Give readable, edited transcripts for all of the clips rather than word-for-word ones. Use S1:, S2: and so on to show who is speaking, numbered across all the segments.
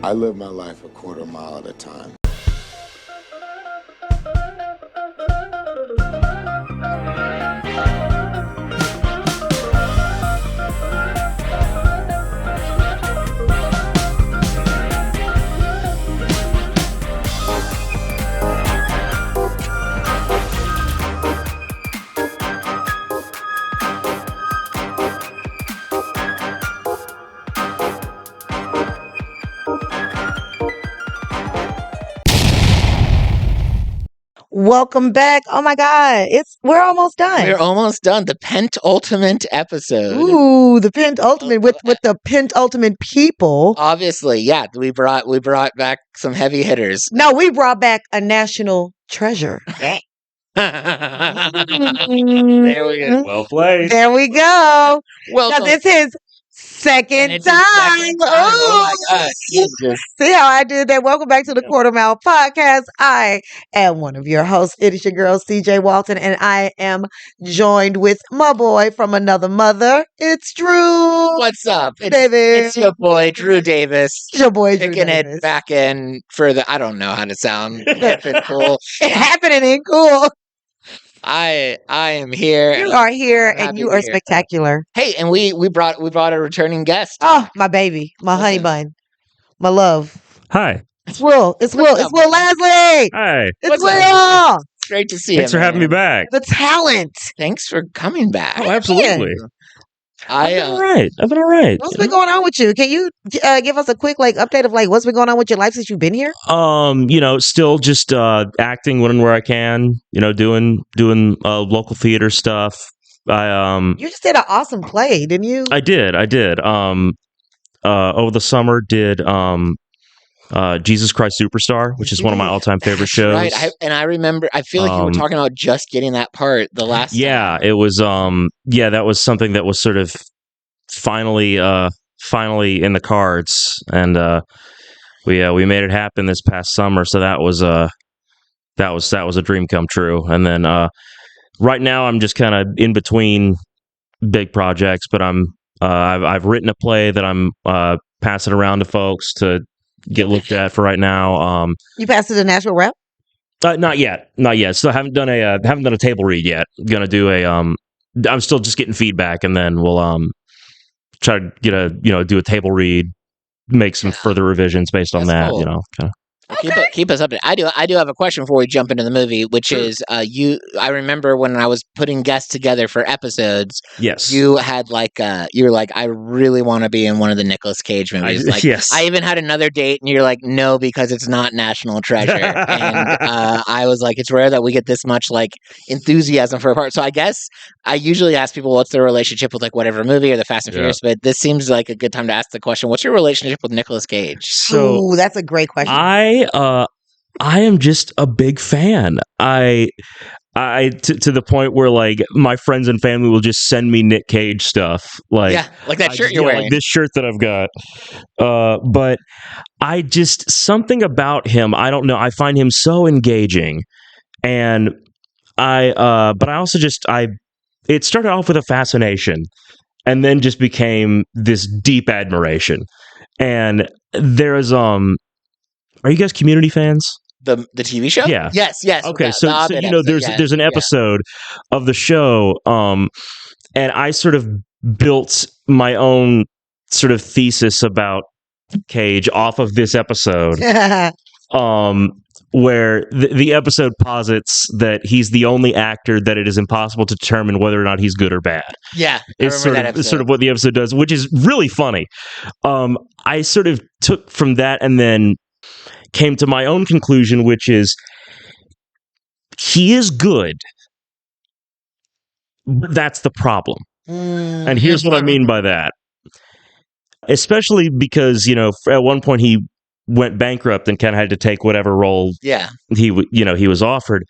S1: I live my life a quarter mile at a time.
S2: Welcome back. Oh my God. We're almost done.
S3: We're almost done. The penultimate episode.
S2: Ooh, the penultimate with the penultimate people.
S3: Obviously, yeah. We brought back some heavy hitters.
S2: No, we brought back a national treasure.
S3: There we go.
S4: Well played.
S2: There we go.
S3: Welcome.
S2: Because it's his second
S3: It's
S2: time.
S3: his second time. Oh my God. Jesus.
S2: See how I did that? Welcome back to the Quarter Mile Podcast. I am one of your hosts. It is your girl, CJ Walton, and I am joined with my boy from another mother. It's Drew.
S3: What's up?
S2: David.
S3: It's your boy, Drew Davis.
S2: It's your boy, Drew
S3: Picking
S2: Davis.
S3: it back in for the, I don't know how to sound. It's cool.
S2: It happening ain't cool.
S3: I am here.
S2: You are here
S3: I'm
S2: and
S3: happy
S2: you
S3: to
S2: are
S3: be here.
S2: spectacular.
S3: Hey, and we brought a returning guest.
S2: Oh, my baby, my honey
S3: Listen.
S2: bun, my love.
S4: Hi.
S2: It's Will. It's Will. It's Will Lasley.
S4: Hi.
S2: It's
S3: What's up?
S2: Will.
S3: It's great to see
S4: Thanks
S3: you.
S4: for having me
S3: man.
S4: back.
S2: The talent.
S3: Thanks for coming back.
S4: Oh, absolutely. I've been all right. I've been all right.
S2: What's been going on with you? Can you give us a quick update of what's been going on with your life since you've been here?
S4: Still just acting when and where I can. Doing local theater stuff.
S2: You just did an awesome play, didn't you?
S4: I did. Over the summer, did Jesus Christ Superstar, which is one of my all-time favorite shows.
S3: Right. I remember. I feel like you were talking about just getting that part the last.
S4: Yeah,
S3: time.
S4: it was. That was something that was sort of finally in the cards, and we made it happen this past summer. So that was a dream come true. And then right now I'm just kind of in between big projects, but I've written a play that I'm passing around to folks to get looked at for right now.
S2: You passed it to National Rep?
S4: Not yet. So I haven't done a table read yet. Gonna do I'm still just getting feedback, and then we'll try to do a table read, make some further revisions based on
S3: That's
S4: that.
S3: cool.
S4: Kinda.
S3: Keep us updated. I do have a question before we jump into the movie, which is I remember when I was putting guests together for episodes.
S4: Yes.
S3: You had you were like, I really want to be in one of the Nicolas Cage movies.
S4: Yes.
S3: I even had another date, and you're like, no, because it's not National Treasure. And I was like, it's rare that we get this much enthusiasm for a part. So I guess I usually ask people what's their relationship with whatever movie or the Fast and Furious, but this seems like a good time to ask the question: what's your relationship with Nicolas Cage?
S4: So
S2: Ooh, that's a great question.
S4: I am just a big fan. To the point where my friends and family will just send me Nick Cage stuff.
S3: Like that shirt you're wearing.
S4: Like this shirt that I've got. But I just, something about him, I don't know. I find him so engaging. And but I also it started off with a fascination and then just became this deep admiration. And there's, are you guys Community fans?
S3: The TV show?
S4: Yeah.
S3: Yes.
S4: Okay,
S3: Yeah,
S4: so there's an episode of the show, and I sort of built my own sort of thesis about Cage off of this episode, where the episode posits that he's the only actor that it is impossible to determine whether or not he's good or bad.
S3: Yeah,
S4: It's sort of what the episode does, which is really funny. I sort of took from that and then came to my own conclusion, which is he is good, but that's the problem. And here's what I mean by that. Especially because, at one point he went bankrupt and kind of had to take whatever role he was offered.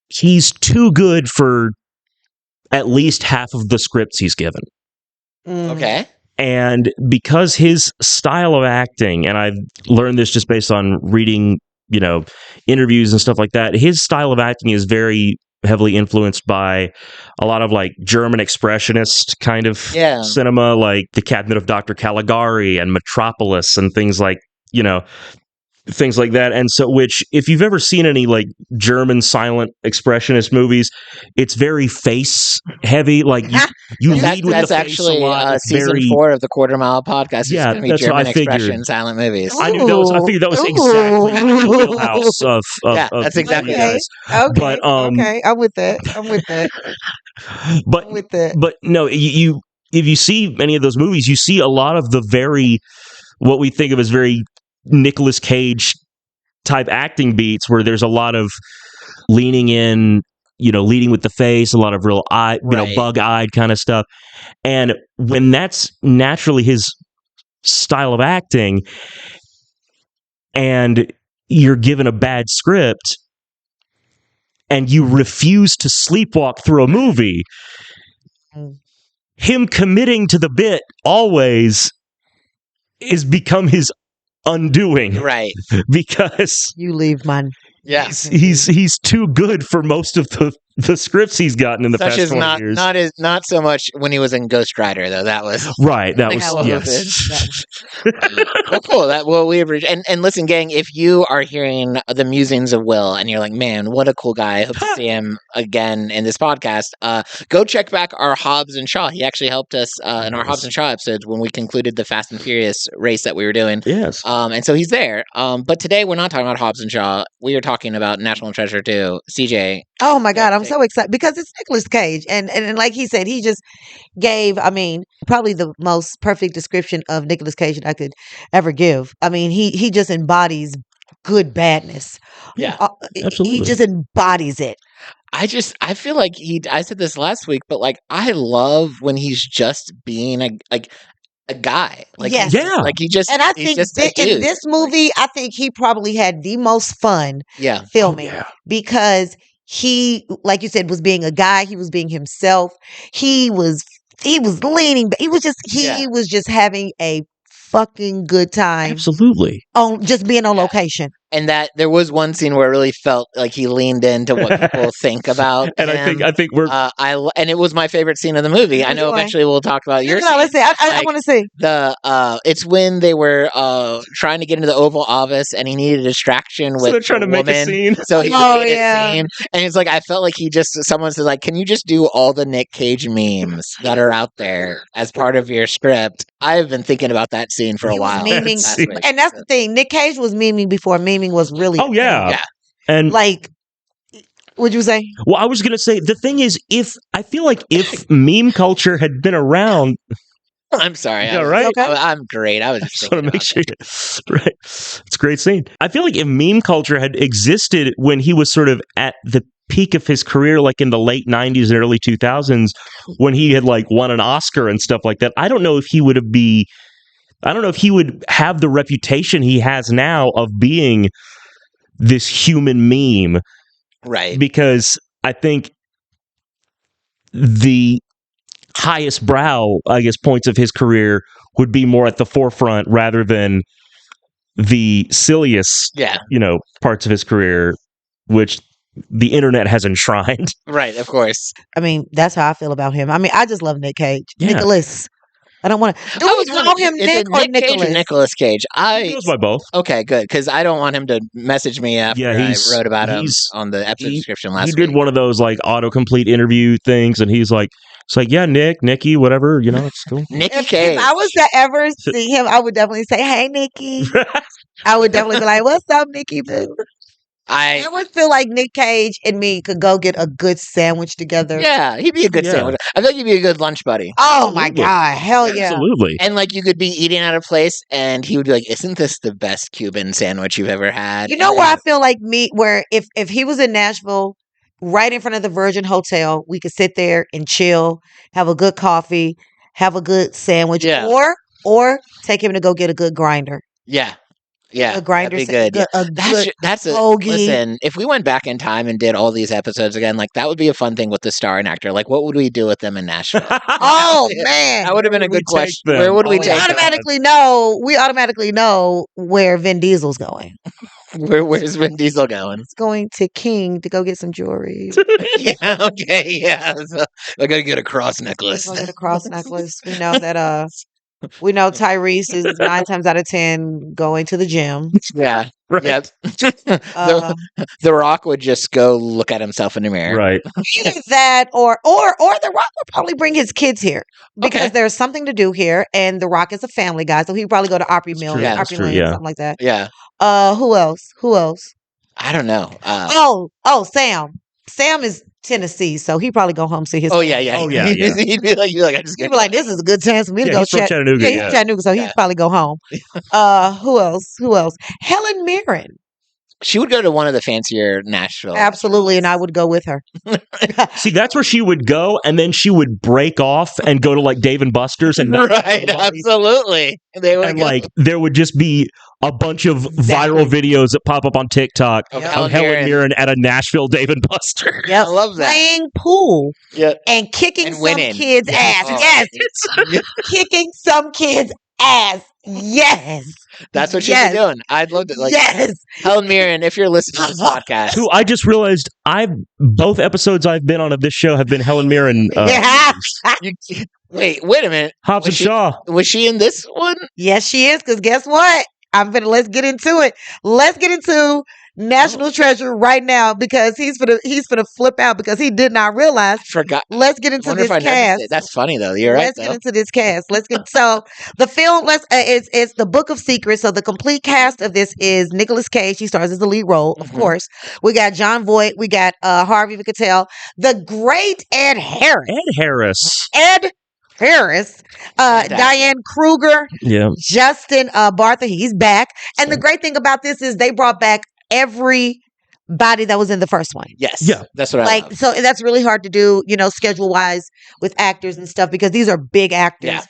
S4: He's too good for at least half of the scripts he's given.
S3: Okay.
S4: And because his style of acting, and I've learned this just based on reading, interviews and stuff like that, his style of acting is very heavily influenced by a lot of German expressionist kind of cinema, like The Cabinet of Dr. Caligari and Metropolis and things like you know, things like that. And so, which, if you've ever seen any like German silent expressionist movies, it's very face heavy. Like you lead with
S3: That's
S4: the face
S3: actually
S4: a lot. It's
S3: season
S4: very,
S3: 4 of the Quarter Mile podcast. Is
S4: Yeah,
S3: going to be
S4: that's what I
S3: German
S4: figured.
S3: expression silent movies.
S4: I knew that was. I figured that was exactly in the wheelhouse of
S3: Yeah,
S4: of
S3: that's
S4: you
S3: exactly
S2: Okay.
S4: guys.
S2: Okay.
S4: But
S2: Okay. I'm with that. I'm with that.
S4: but
S2: I'm with that.
S4: but no, you if you see many of those movies, you see a lot of the very what we think of as very Nicolas Cage type acting beats, where there's a lot of leaning in, leading with the face, a lot of real
S3: Right.
S4: bug-eyed kind of stuff. And when that's naturally his style of acting, and you're given a bad script, and you refuse to sleepwalk through a movie, him committing to the bit always is become his undoing,
S3: Right.
S4: because
S2: You leave mine.
S3: Yeah.
S4: he's too good for most of the scripts he's gotten in the
S3: Such
S4: past
S3: as
S4: 20 years.
S3: not so much when he was in Ghost Rider, though. That was
S4: Right, that was
S3: Hell of a
S4: yes.
S3: well, cool. We have and listen, gang. If you are hearing the musings of Will and you're like, man, what a cool guy! I hope to see him again in this podcast. Go check back our Hobbs and Shaw. He actually helped us in our Hobbs and Shaw episodes when we concluded the Fast and Furious race that we were doing.
S4: Yes.
S3: And so he's there. But today we're not talking about Hobbs and Shaw. We are talking about National Treasure 2. CJ.
S2: Oh my God, I'm so excited because it's Nicolas Cage. And like he said, he just gave, probably the most perfect description of Nicolas Cage that I could ever give. He just embodies good badness.
S3: Yeah.
S4: Absolutely.
S2: He just embodies it.
S3: I feel like I said this last week, but like I love when he's just being a guy. Like
S2: Yes.
S3: he's-
S4: Yeah.
S3: like he just
S2: And I
S3: he's
S2: think
S3: just a
S2: in
S3: dude.
S2: this movie, I think he probably had the most fun
S3: Yeah.
S2: filming
S4: yeah.
S2: because he, like you said, was being a guy. He was being himself. He was leaning. He was just having a fucking good time
S4: Absolutely.
S2: on just being on
S3: Yeah.
S2: location.
S3: And that there was one scene where it really felt like he leaned into what people think about
S4: And
S3: him.
S4: I think we're
S3: and it was my favorite scene of the movie. I know
S2: Which one?
S3: eventually we'll talk about your
S2: No,
S3: scene.
S2: let's see. I
S3: Like,
S2: want to see.
S3: It's when they were trying to get into the Oval Office and he needed a distraction with
S4: so they're trying
S3: the
S4: to make a
S3: woman.
S4: scene.
S3: So he
S2: Oh,
S3: made
S2: yeah.
S3: a scene, and it's like I felt like someone said like, "Can you just do all the Nick Cage memes that are out there as part of your script?" I've been thinking about that scene for a
S2: He was
S3: while.
S2: memeing.
S3: last week.
S2: And that's the thing. Nick Cage was memeing before memeing was really.
S4: Oh yeah.
S3: Yeah.
S4: And
S2: Like, what'd you say?
S4: well, I was going to say the thing is, I feel like if meme culture had been around,
S3: I'm sorry.
S4: Yeah, right?
S2: Okay.
S3: I'm great. I was
S4: I
S3: just
S4: just want
S3: thinking
S4: to make
S3: about
S4: sure. Right. It's a great scene. I feel like if meme culture had existed when he was sort of at the peak of his career, like in the late 90s and early 2000s, when he had like won an Oscar and stuff like that, I don't know if he would have the reputation he has now of being this human meme,
S3: Right.
S4: because I think the highest brow, I guess, points of his career would be more at the forefront rather than the silliest,
S3: Yeah.
S4: parts of his career, which the internet has enshrined.
S3: Right. Of course.
S2: That's how I feel about him. I just love Nick Cage.
S4: Yeah.
S2: Nicholas. I don't want to. Do we call him
S3: Is
S2: Nick
S3: it
S2: or
S3: Nick Cage
S2: Nicholas?
S3: or Nicolas Cage?
S4: He goes by both.
S3: Okay, good, because I don't want him to message me after I wrote about him on the episode description last
S4: He
S3: week.
S4: did one of those like autocomplete interview things, and he's like, it's like, yeah, Nicky, whatever, it's cool.
S3: Nicky
S2: If
S3: Cage.
S2: I was to ever see him, I would definitely say, "Hey, Nikki." I would definitely be like, "What's up, Nikki boo?" I would feel like Nick Cage and me could go get a good sandwich together.
S3: Yeah, he'd be a good sandwich. I think he'd be a good lunch buddy.
S2: Oh my
S4: Absolutely.
S2: God, hell yeah!
S4: Absolutely.
S3: And like you could be eating at a place, and he would be like, "Isn't this the best Cuban sandwich you've ever had?"
S2: You know where I feel like where if he was in Nashville, right in front of the Virgin Hotel, we could sit there and chill, have a good coffee, have a good sandwich,
S3: Yeah.
S2: or take him to go get a good grinder.
S3: Yeah. Yeah,
S2: A grinder,
S3: that'd be good. That's a
S2: hoagie.
S3: listen. If we went back in time and did all these episodes again, like that would be a fun thing with the star and actor. Like, what would we do with them in Nashville?
S2: Oh man,
S3: That would have been a
S4: Where would
S3: good
S4: we take
S3: question.
S4: them?
S3: Where would we
S4: Oh,
S3: take
S2: we
S3: them?
S2: automatically know where Vin Diesel's going.
S3: Where's Vin Diesel going?
S2: He's going to King to go get some jewelry.
S3: Yeah, okay, yeah. So I gotta get a cross necklace.
S2: Go get a cross necklace. We know that We know Tyrese is 9 times out of 10 going to the gym.
S3: Yeah.
S4: Right.
S3: Yep.
S2: Uh,
S3: the Rock would just go look at himself in the mirror.
S4: Right.
S2: Either that or The Rock would probably bring his kids here because
S3: Okay.
S2: there's something to do here, and The Rock is a family guy, so he'd probably go to Opry
S4: That's
S2: Mill,
S4: true.
S3: Yeah.
S4: That's
S2: Opry
S4: true.
S2: Lane,
S4: Yeah.
S2: something like that.
S3: Yeah.
S2: Who else? Who else?
S3: I don't know.
S2: Sam. Sam is Tennessee, so he probably go home see his.
S3: Oh yeah, yeah.
S4: Oh, yeah, yeah.
S3: He'd be like, I just
S2: He'd be like, "This is a good chance for me to
S4: Yeah,
S2: go
S4: he's from Chattanooga,
S2: Yeah, he's
S4: yeah.
S2: from Chattanooga, so
S3: Yeah.
S2: he'd probably go home. Who else? Helen Mirren.
S3: She would go to one of the fancier Nashville.
S2: Absolutely, and I would go with her.
S4: See, that's where she would go, and then she would break off and go to like Dave and Buster's, and not
S3: Right, absolutely. They would
S4: and
S3: go.
S4: like there would just be a bunch of viral videos that pop up on TikTok
S3: Of
S2: Yep.
S4: of Helen Mirren at a Nashville Dave and Buster.
S2: Yep.
S3: I love that.
S2: Playing pool
S3: Yeah.
S2: and kicking
S3: And
S2: some
S3: winning.
S2: kids' ass.
S3: Oh,
S2: Yes.
S3: yeah.
S2: Kicking some kids' ass. Yes.
S3: That's what she'd
S2: Yes.
S3: be doing. I'd love to. Like
S2: Yes.
S3: Helen Mirren, if you're listening to this podcast,
S4: Who I just realized both episodes I've been on of this show have been Helen Mirren.
S2: Yeah.
S3: you, wait a minute.
S4: Hobbs
S3: Was
S4: and
S3: she-
S4: Shaw.
S3: Was she in this one?
S2: Yes, she is. Because guess what? Let's get into it. Let's get into National Treasure right now because he's gonna flip out because he did not realize.
S3: I forgot.
S2: Let's get
S3: I
S2: into
S3: wonder
S2: this
S3: if I noticed
S2: cast.
S3: it. That's funny though. You're right
S2: Let's
S3: though.
S2: get into this cast. Let's get so the film. It's the Book of Secrets. So the complete cast of this is Nicolas Cage. He stars as the lead role, of
S3: Mhm.
S2: course. We got John Voight. We got Harvey Keitel, the great Ed Harris.
S4: Ed Harris.
S2: Ed Harris,
S3: Fantastic.
S2: Diane Kruger,
S4: Yeah.
S2: Justin Bartha. He's back. And the great thing about this is they brought back everybody that was in the first one.
S3: Yes.
S4: Yeah.
S3: That's what I
S2: Like,
S3: love.
S2: so that's really hard to do, schedule wise with actors and stuff because these are big actors.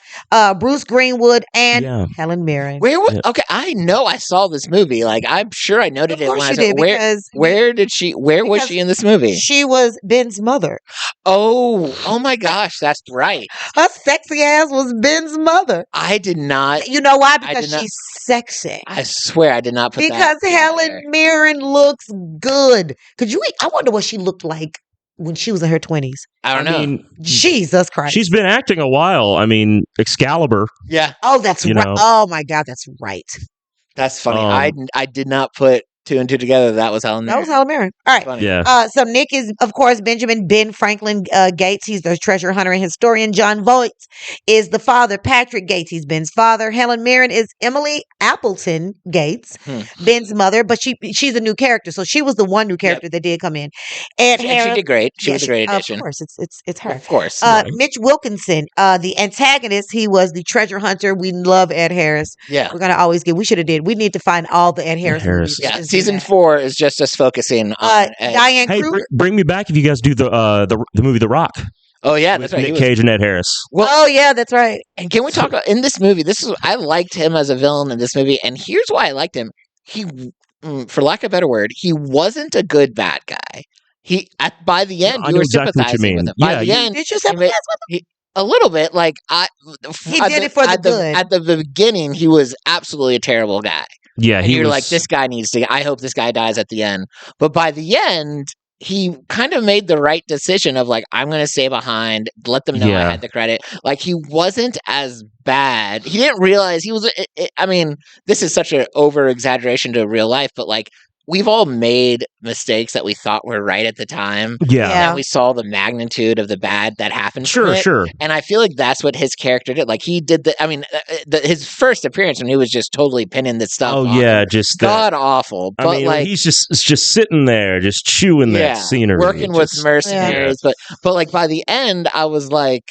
S2: Bruce Greenwood and
S4: Yeah.
S2: Helen Mirren.
S3: Where was?
S4: Yeah.
S3: Okay, I know I saw this movie. Like I'm sure I noted
S2: Of
S3: it when
S2: course
S3: I
S2: you
S3: saw
S2: did
S3: where.
S2: because
S3: Where did she? Where was
S2: because
S3: she in this movie?
S2: she was Ben's mother.
S3: Oh my gosh, that's right.
S2: Her sexy ass was Ben's mother.
S3: I did not.
S2: You know why?
S3: I
S2: Because
S3: did not-
S2: she's sexy.
S3: I swear I did not put
S2: Because
S3: that.
S2: Helen Mirren looks good. I wonder what she looked like when she was in her 20s.
S3: I don't know.
S4: mean,
S2: Jesus Christ.
S4: she's been acting a while. I mean, Excalibur.
S3: Yeah,
S2: Oh, that's
S4: you
S2: right.
S4: know.
S2: Oh my God, that's right.
S3: that's funny.
S4: Um,
S3: I did not put two and two together. That was Helen.
S2: That was
S3: Mirren.
S2: Helen Mirren. All right.
S3: Funny.
S4: Yeah.
S2: So Nick is, of course, Ben Franklin Gates. He's the treasure hunter and historian. John Voight is the father. Patrick Gates, he's Ben's father. Helen Mirren is Emily Appleton Gates, Ben's mother. But she's a new character, so she was the one new character that did come in. And
S3: And
S2: Harris,
S3: she did great. She was a great addition.
S2: Of course, it's her.
S3: Of course.
S2: Mitch Wilkinson, the antagonist, he was the treasure hunter. We love Ed Harris.
S3: Yeah.
S2: We're gonna always get. We need to find all the Ed Harris.
S4: Harris.
S2: movies.
S3: Yeah.
S2: Just do
S3: Season
S2: that.
S3: 4 is just us focusing on. Ed.
S2: Diane
S4: Hey,
S2: Kruger.
S4: bring me back if you guys do the movie The Rock
S3: Oh yeah,
S4: with
S3: that's right. He
S4: Nick
S3: was-
S4: Cage and Ed Harris.
S3: Well,
S2: Oh yeah, that's right.
S3: and can we talk about in this movie? I liked him as a villain in this movie, and here's why I liked him. He, for lack of a better word, he wasn't a good bad guy. By the end,
S4: I
S3: you
S4: know
S3: were
S4: exactly what you
S3: sympathizing with
S4: mean.
S3: him. By
S4: Yeah,
S3: the
S4: you-
S3: end,
S2: Did you
S3: he made-
S2: sympathize
S3: a little bit. Like
S2: He did it for the good.
S3: At the beginning, he was absolutely a terrible guy.
S4: Yeah,
S3: And
S4: he
S3: you're
S4: was
S3: like, this guy needs to. I hope this guy dies at the end. But by the end, he kind of made the right decision of like, I'm going to stay behind, let them know I
S4: Yeah.
S3: had the credit. Like he wasn't as bad. He didn't realize he was. I mean, this is such an over exaggeration to real life, but like we've all made mistakes that we thought were right at the time.
S4: Yeah.
S2: Yeah.
S3: And we saw the magnitude of the bad that happened. from
S4: Sure,
S3: it.
S4: sure.
S3: And I feel like that's what his character did. Like he did I mean, his first appearance when he was just totally pinning the stuff.
S4: Oh
S3: on
S4: yeah,
S3: him,
S4: just that.
S3: god awful. But
S4: I mean,
S3: like
S4: he's just sitting there, just chewing that scenery,
S3: working with
S4: just-
S3: mercenaries. But like by the end, I was like,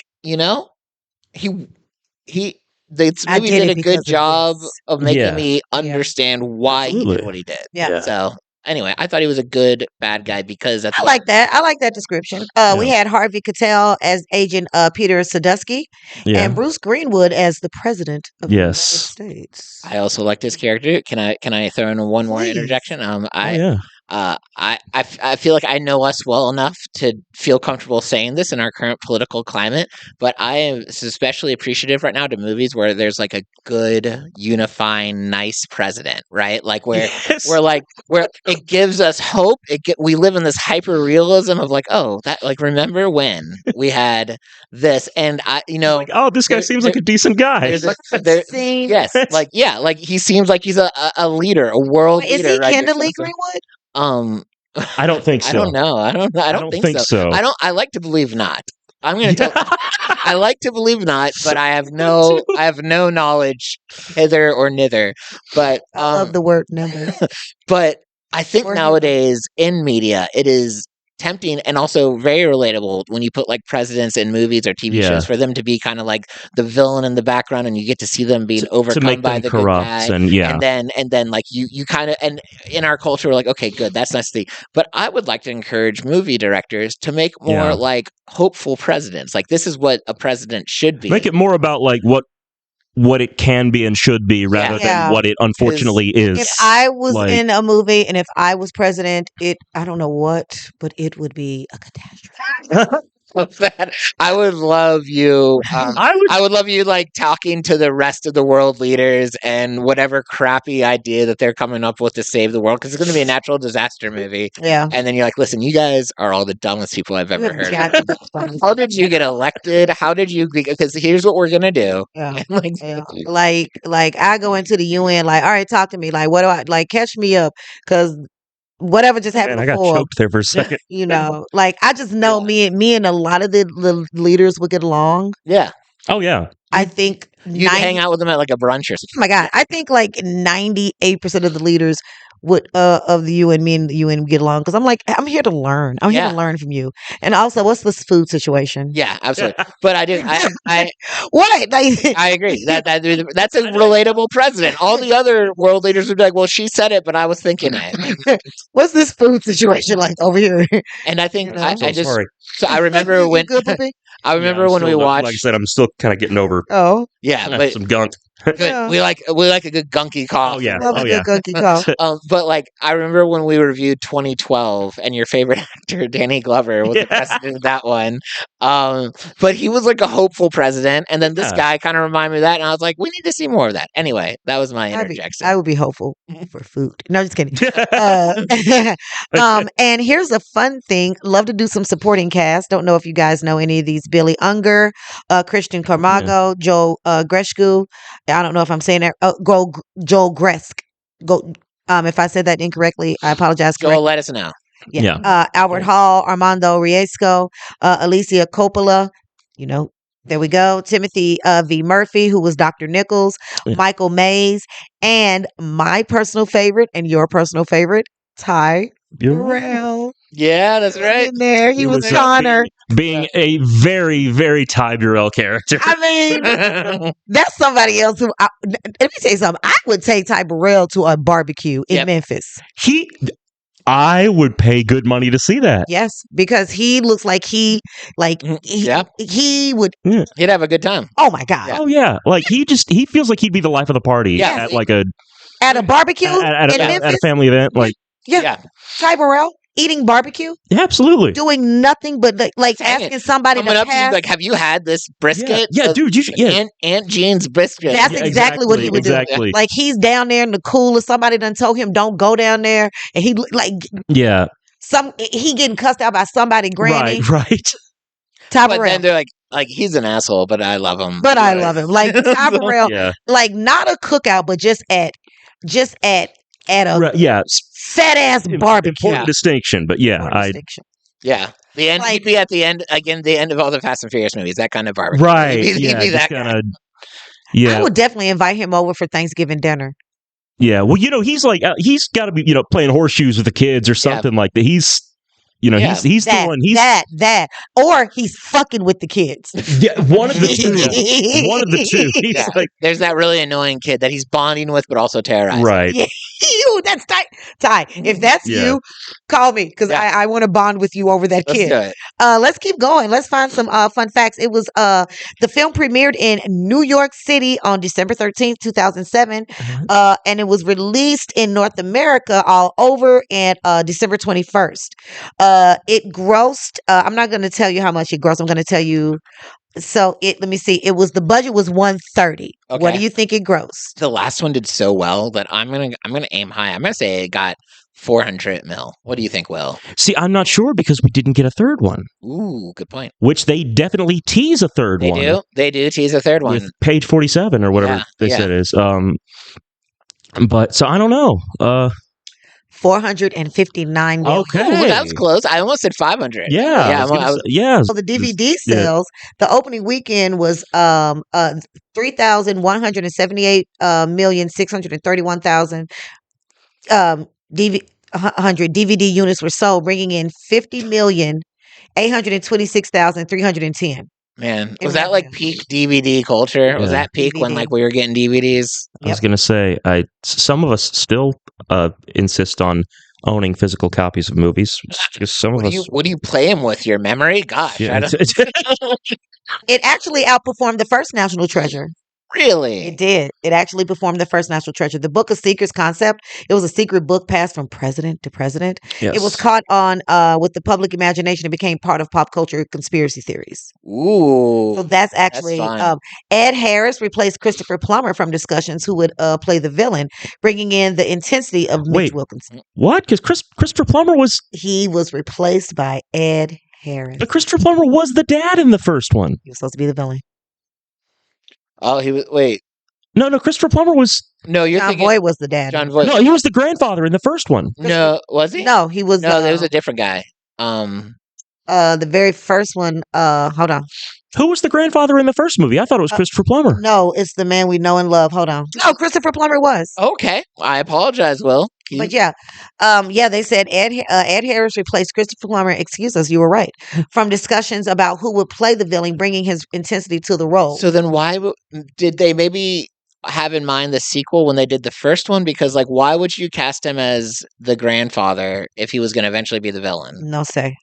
S3: this
S2: I
S3: movie
S2: did
S3: did
S2: it
S3: a
S2: because
S3: good
S2: of
S3: job
S2: this.
S3: of making
S4: Yeah.
S3: me understand why he
S4: Absolutely.
S3: did what he did.
S2: Yeah.
S3: So anyway, I thought he was a good bad guy because at
S2: I
S3: the
S2: like
S3: end-
S2: that. I like that description. We had Harvey Keitel as Agent Peter Sadusky
S4: Yeah.
S2: and Bruce Greenwood as the President of the United
S4: Yes.
S2: States.
S3: I also liked his character. Can I throw in one more
S2: Please.
S3: interjection?
S4: Oh, yeah.
S3: I feel like I know us well enough to feel comfortable saying this in our current political climate, but I am especially appreciative right now to movies where there's like a good, unifying, nice president, right? Like where where it gives us hope. We live in this hyper realism of like, oh, that like remember when we had this, and
S4: like, oh, this guy seems like a decent guy.
S3: Yes, like he seems like he's a leader, a world leader.
S2: Is he
S3: right?
S2: Kendall Greenwood?
S4: I don't think so.
S3: I don't know. I don't think so. I like to believe not. I'm going to tell. I like to believe not, but I have no knowledge hither or nither. But
S2: I love the word never.
S3: But I think nowadays in media, it is tempting and also very relatable when you put like presidents in movies or TV shows for them to be kind of like the villain in the background, and you get to see them being overcome by the
S4: corrupt
S3: good guy, and then like you kind of, and in our culture we're like, okay, good, that's nice to see. But I would like to encourage movie directors to make more like hopeful presidents. Like this is what a president should be.
S4: Make it more about like what it can be and should be rather than what it unfortunately is.
S2: If I was in a movie and if I was president, I don't know what, but it would be a catastrophe.
S3: I would love you. I would love you like talking to the rest of the world leaders and whatever crappy idea that they're coming up with to save the world, because it's going to be a natural disaster movie.
S2: Yeah.
S3: And then you're like, listen, you guys are all the dumbest people I've ever heard of. How did you get elected? How did you? Because here's what we're going to do.
S2: Yeah. Like I go into the UN, like, all right, talk to me. Like, what do I like? Catch me up, because whatever just happened before.
S4: I got choked there for a second.
S2: You know, like I just know me and a lot of the leaders would get along.
S3: Yeah.
S4: Oh yeah.
S2: I think
S3: you hang out with them at like a brunch or something.
S2: Oh my God, I think like 98% of the leaders would of the UN, me and the UN get along, because I'm like, I'm here to learn. I'm here to learn from you. And also, what's this food situation?
S3: Yeah, absolutely. But I do. I
S2: what? Like,
S3: I agree. That's a relatable president. All the other world leaders would be like, well, she said it, but I was thinking it.
S2: What's this food situation like over here?
S3: And I think I just.
S4: Sorry.
S3: So I remember when. I remember when we watched.
S4: Like I said, I'm still kind of getting over.
S2: Oh.
S3: Yeah, but
S4: some gunk.
S3: Good. Yeah. We like a good gunky cough.
S2: Oh yeah, gunky cough.
S3: But like I remember when we reviewed 2012, and your favorite actor Danny Glover was the president of that one. But he was like a hopeful president, and then this guy kind of reminded me of that, and I was like, we need to see more of that. Anyway, that was my interjection.
S2: I would be hopeful for food. No, just kidding. And here's a fun thing. Love to do some supporting cast. Don't know if you guys know any of these: Billy Unger, Christian Carmago, Joe Greshku. I don't know if I'm saying that. Joel Gresk. If I said that incorrectly, I apologize.
S3: Joel, let us know.
S2: Yeah. Albert Hall, Armando Riesco, Alicia Coppola. You know, there we go. Timothy V. Murphy, who was Dr. Nichols, Michael Mays, and my personal favorite and your personal favorite, Ty Burrell.
S3: Yeah, that's right.
S2: In there, he was Connor,
S4: being a very, very Ty Burrell character.
S2: I mean, that's somebody else who. Let me tell you something. I would take Ty Burrell to a barbecue in Memphis.
S4: I would pay good money to see that.
S2: Yes, because he looks like he would.
S3: He'd have a good time.
S2: Oh my God.
S4: Yeah. Oh yeah, like he feels like he'd be the life of the party at like a
S2: barbecue
S4: at a family event. Like
S2: Ty Burrell eating barbecue.
S4: Yeah, absolutely.
S2: Doing nothing but like asking somebody to pass.
S3: Like, have you had this brisket?
S4: Yeah, dude, you should. Yeah,
S3: Aunt Jean's brisket.
S2: That's exactly what he would do. Like he's down there in the cooler. Somebody done told him don't go down there, and he like he getting cussed out by somebody. Granny,
S4: right.
S2: Ty
S3: But
S2: Burrell.
S3: then they're like he's an asshole, but I love him.
S2: But I love him. Like Ty Burrell, like not a cookout, but just at a fat ass barbecue.
S4: Important distinction, but
S3: the end. He'd be at the end again. The end of all the Fast and Furious movies. That kind of barbecue,
S4: right?
S3: He'd be that
S4: kinda,
S2: I would definitely invite him over for Thanksgiving dinner.
S4: Yeah, well, he's like he's got to be playing horseshoes with the kids or something like that. He's he's
S2: that,
S4: the one. He's
S2: that, or he's fucking with the kids.
S4: Yeah, one of the two. He's like,
S3: there's that really annoying kid that he's bonding with, but also terrorizing.
S4: Right.
S2: Yeah, that's tight. Ty, if that's
S4: Yeah.
S2: you, call me because
S3: Yeah.
S2: I want to bond with you over that
S3: Let's
S2: kid.
S3: do it.
S2: Let's keep going. Let's find some fun facts. It was the film premiered in New York City on December 13th, 2007. And it was released in North America all over and December 21st. It grossed, I'm not going to tell you how much it grossed. I'm going to tell you. So let me see. The budget was 130. What
S3: Okay.
S2: do you think it grossed?
S3: The last one did so well that I'm gonna aim high. I'm gonna say it got 400 mil. What do you think, Will?
S4: See, I'm not sure because we didn't get a third one,
S3: Ooh, good point.
S4: which they definitely tease a third
S3: They
S4: one.
S3: do. They do tease a third one.
S4: With page 47 or whatever they said it is. But so I don't know.
S2: 459 million.
S4: Okay.
S3: Ooh, that was close. I almost said 500.
S4: Yeah.
S3: Yeah.
S4: Yeah.
S2: So the DVD sales, the opening weekend was 3,178,631,000 DVD units were sold, bringing in 50,826,310.
S3: Man,
S2: In
S3: was that like
S2: revenue.
S3: peak DVD culture? Was
S4: Yeah.
S3: that peak when
S2: DVD.
S3: like we were getting DVDs?
S4: I was going to say, some of us still insist on owning physical copies of movies. Because some of us.
S3: What do you play them with? Your memory? Gosh,
S4: Yeah,
S3: I don't,
S2: It actually outperformed the first National Treasure.
S3: really?
S2: It did. It actually performed the first National Treasure. The Book of Secrets concept, it was a secret book passed from president to president.
S4: Yes.
S2: It was caught on with the public imagination. It became part of pop culture conspiracy theories.
S3: Ooh.
S2: So that's actually
S3: fun.
S2: Ed Harris replaced Christopher Plummer from Discussions, who would play the villain, bringing in the intensity of Mitch
S4: Wait.
S2: Wilkinson.
S4: What? Because Christopher Plummer was.
S2: He was replaced by Ed Harris.
S4: But Christopher Plummer was the dad in the first one.
S2: He was supposed to be the villain.
S3: Oh, he was. Wait,
S4: No, Christopher Plummer was.
S3: no, you're
S2: John
S3: thinking
S2: Boyd was the dad.
S3: John Voight.
S4: No, he was the grandfather in the first one.
S3: No, was he?
S2: No, he was.
S3: No, there was a different guy.
S2: The very first one. Hold on.
S4: Who was the grandfather in the first movie? I thought it was Christopher Plummer.
S2: No, it's the man we know and love. Hold on. No, Christopher Plummer was.
S3: Okay, I apologize, Will.
S2: But yeah, they said Ed Harris replaced Christopher Plummer. Excuse us, you were right. From discussions about who would play the villain, bringing his intensity to the role.
S3: So then, did they maybe have in mind the sequel when they did the first one? Because like, why would you cast him as the grandfather if he was going to eventually be the villain?
S2: No say.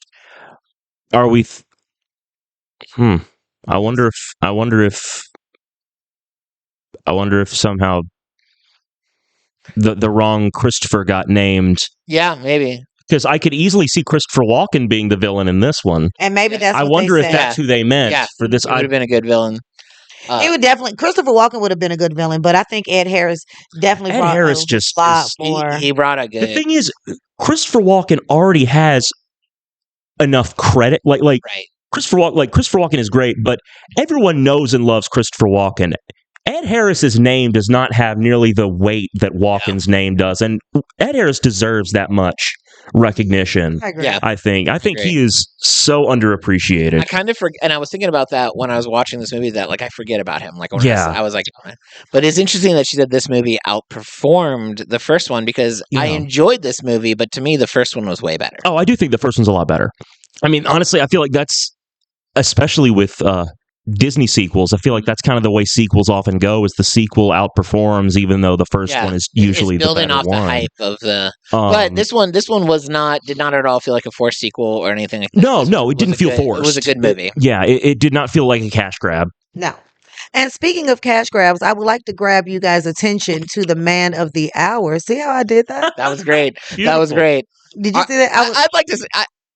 S4: Are we? I wonder if somehow the wrong Christopher got named.
S3: Yeah, maybe.
S4: Because I could easily see Christopher Walken being the villain in this one.
S2: And maybe that's
S4: I
S2: what
S4: wonder
S2: they
S4: if
S2: said.
S4: that's who they meant for this.
S3: He would have been a good villain.
S2: He would definitely. Christopher Walken would have been a good villain, but I think Ed Harris definitely
S4: Ed
S2: brought
S4: Harris
S2: a
S4: just
S2: lot
S4: is-
S2: more.
S3: He brought a good.
S4: The thing is, Christopher Walken already has enough credit. Like
S3: right.
S4: Christopher Walken is great, but everyone knows and loves Christopher Walken. Ed Harris's name does not have nearly the weight that Walken's name does, and Ed Harris deserves that much recognition.
S2: I agree.
S3: Yeah.
S4: I think
S3: Agree.
S4: he is so underappreciated.
S3: I kind of forget, and I was thinking about that when I was watching this movie. That like I forget about him. Like when
S4: Yeah.
S3: I was like, oh, man. But it's interesting that she said this movie outperformed the first one because I
S4: Yeah.
S3: enjoyed this movie, but to me the first one was way better.
S4: Oh, I do think the first one's a lot better. I mean, honestly, I feel like that's especially with Disney sequels. I feel like that's kind of the way sequels often go. Is the sequel outperforms, even though the first one is usually
S3: it's building
S4: the better
S3: off
S4: one.
S3: the hype of the. But this one did not at all feel like a forced sequel or anything like that.
S4: No,
S3: This
S4: no,
S3: was
S4: it didn't
S3: a
S4: feel
S3: good-
S4: forced.
S3: It was a good movie.
S4: Yeah, it did not feel like a cash grab.
S2: No. And speaking of cash grabs, I would like to grab you guys' attention to the man of the hour. See how I did that?
S3: That was great. That was
S4: Beautiful.
S3: great.
S2: Did you see that?
S3: I'd like to say,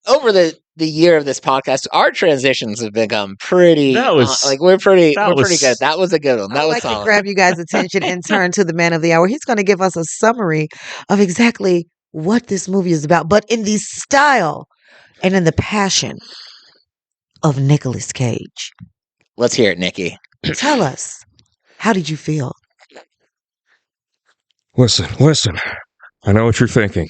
S3: over the year of this podcast, our transitions have become pretty.
S4: That was-
S3: we're pretty
S4: that was-
S3: good. That was a good one. That
S2: I'd
S3: was
S2: like to
S3: solid.
S2: grab you guys' attention and turn to the man of the hour. He's going to give us a summary of exactly what this movie is about, but in the style and in the passion of Nicolas Cage.
S3: Let's hear it, Nikki.
S2: Tell us, how did you feel?
S4: Listen. I know what you're thinking.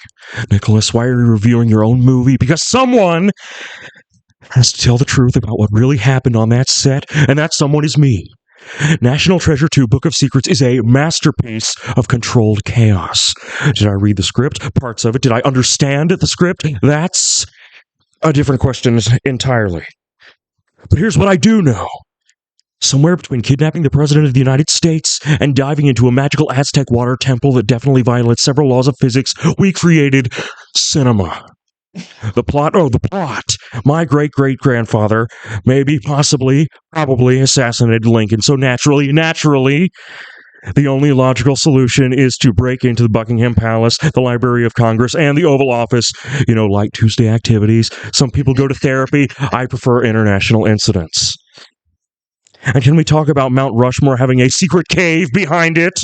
S4: Nicholas, why are you reviewing your own movie? Because someone has to tell the truth about what really happened on that set, and that someone is me. National Treasure 2 Book of Secrets is a masterpiece of controlled chaos. Did I read the script? Parts of it. Did I understand the script? That's a different question entirely. But here's what I do know. somewhere between kidnapping the President of the United States and diving into a magical Aztec water temple that definitely violates several laws of physics, we created cinema. The plot. My great-great-grandfather, maybe, possibly, probably assassinated Lincoln. So naturally, the only logical solution is to break into the Buckingham Palace, the Library of Congress, and the Oval Office. Like Tuesday activities. Some people go to therapy. I prefer international incidents. And can we talk about Mount Rushmore having a secret cave behind it?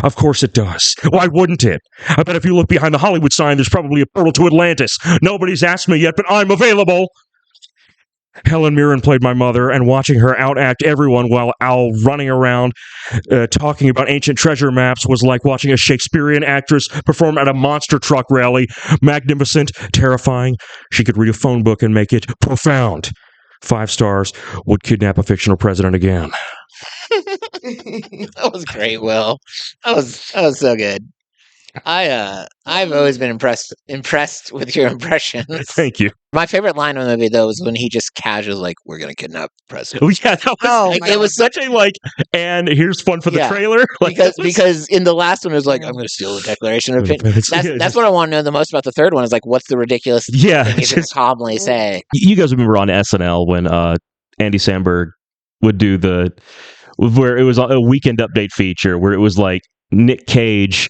S4: Of course it does. Why wouldn't it? I bet if you look behind the Hollywood sign, there's probably a portal to Atlantis. Nobody's asked me yet, but I'm available. Helen Mirren played my mother, and watching her outact everyone while Al running around talking about ancient treasure maps was like watching a Shakespearean actress perform at a monster truck rally. Magnificent, terrifying. She could read a phone book and make it profound. 5 stars. Would kidnap a fictional president again.
S3: That was great, Will. That was so good. I've always been impressed with your impressions.
S4: Thank you.
S3: My favorite line in the movie though was when he just casually like, "We're gonna kidnap the president."
S4: Oh yeah, that was it was such a and here's fun for the trailer.
S3: Because in the last one it was like, "I'm gonna steal the Declaration of Independence." That's what I want to know the most about the third one is like, what's the ridiculous thing he can calmly say?
S4: You guys remember on SNL when Andy Samberg would do where it was a weekend update feature where it was like Nick Cage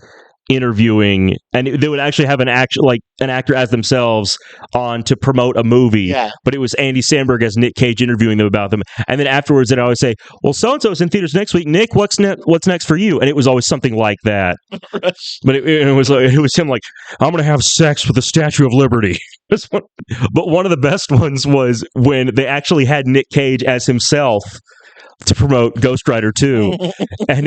S4: interviewing, and they would actually have an actor as themselves on to promote a movie, but it was Andy Samberg as Nick Cage interviewing them about them, and then afterwards they'd always say, well, so-and-so's in theaters next week, Nick, what's next for you? And it was always something like that. But it was him like, I'm gonna have sex with the Statue of Liberty. But one of the best ones was when they actually had Nick Cage as himself to promote Ghost Rider 2, and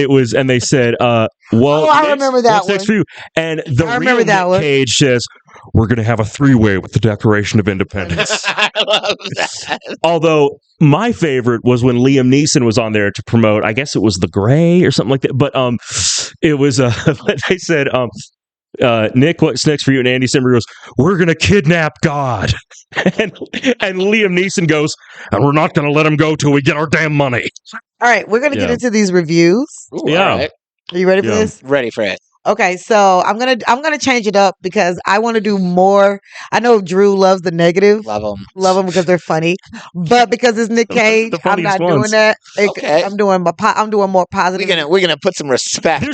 S4: they said, I
S2: remember that
S4: what's next for you? And the real Nick Cage says, we're going to have a 3-way with the Declaration of Independence.
S3: I love that.
S4: Although my favorite was when Liam Neeson was on there to promote, I guess it was The Gray or something like that, but it was they said, Nick, what's next for you? And Andy Samberg goes, we're going to kidnap God. and Liam Neeson goes, and we're not going to let him go till we get our damn money.
S2: All right, we're going to get into these reviews.
S3: Ooh, yeah. All right.
S2: Are you ready for this?
S3: Ready for it.
S2: Okay, so I'm gonna change it up because I want to do more. I know Drew loves the negative.
S3: Love them
S2: because they're funny, but because it's Nick Cage, I'm not doing that.
S3: Okay.
S2: I'm doing more positive.
S3: We're gonna put some respect.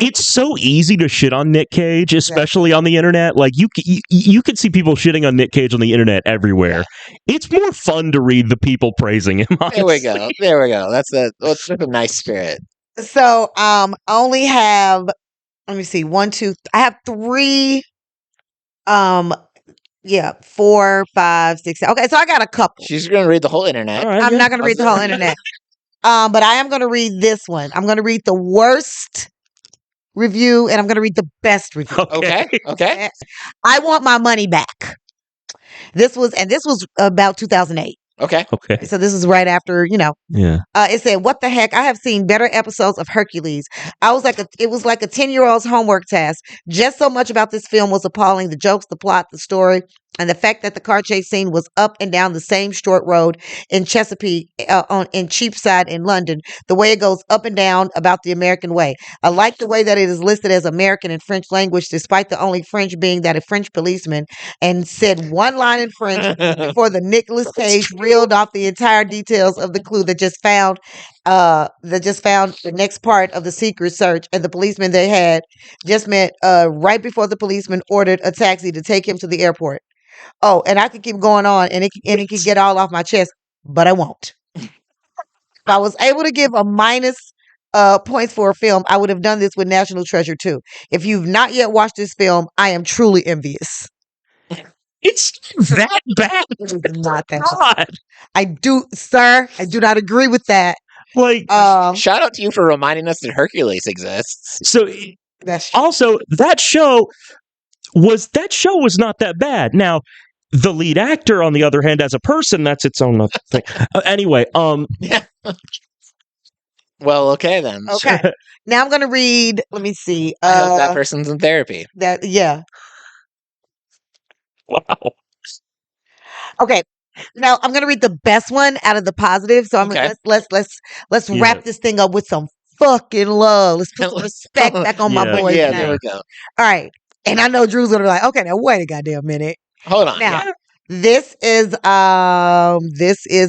S4: It's so easy to shit on Nick Cage, especially on the internet. Like you could see people shitting on Nick Cage on the internet everywhere. It's more fun to read the people praising him. Honestly.
S3: There we go. That's a nice spirit.
S2: So I only have. Let me see. 1, 2. I have 3. 4, 5, 6. Okay, so I got a couple.
S3: She's going to read the whole internet.
S2: Right, I'm not going to read the whole internet. But I am going to read this one. I'm going to read the worst review, and I'm going to read the best review.
S3: Okay.
S2: I want my money back. This was about 2008.
S3: Okay.
S2: So this is right after,
S4: Yeah.
S2: It said, "What the heck? I have seen better episodes of Hercules. It was like a 10-year-old's homework task. Just so much about this film was appalling. The jokes, the plot, the story, and the fact that the car chase scene was up and down the same short road in Chesapeake, in Cheapside in London. The way it goes up and down about the American way. I like the way that it is listed as American in French language, despite the only French being that a French policeman and said one line in French before the Nicolas Cage reeled off the entire details of the clue that just found the next part of the secret search, and the policeman they had just met right before the policeman ordered a taxi to take him to the airport. Oh, and I could keep going on, and it could get all off my chest, but I won't. If I was able to give a minus points for a film, I would have done this with National Treasure 2. If you've not yet watched this film, I am truly envious.
S4: It's that bad.
S2: It is not that bad. I do not agree with that.
S4: Like,
S3: shout out to you for reminding us that Hercules exists.
S4: So, also that show was not that bad. Now, the lead actor, on the other hand, as a person, that's its own thing. Anyway,
S3: yeah. Well, okay then.
S2: Okay. Now I'm gonna read. Let me see.
S3: I hope that person's in therapy.
S2: Yeah.
S4: Wow.
S2: Okay. Now I'm gonna read the best one out of the positive. So I'm
S3: Okay.
S2: let's
S4: Yeah.
S2: wrap this thing up with some fucking love. Let's put some respect back on my
S4: Yeah.
S2: boy's
S3: Yeah,
S2: name.
S3: there we go.
S2: All right. And I know Drew's gonna be like, okay, now wait a goddamn minute.
S3: Hold on.
S2: Now
S3: Yeah.
S2: this is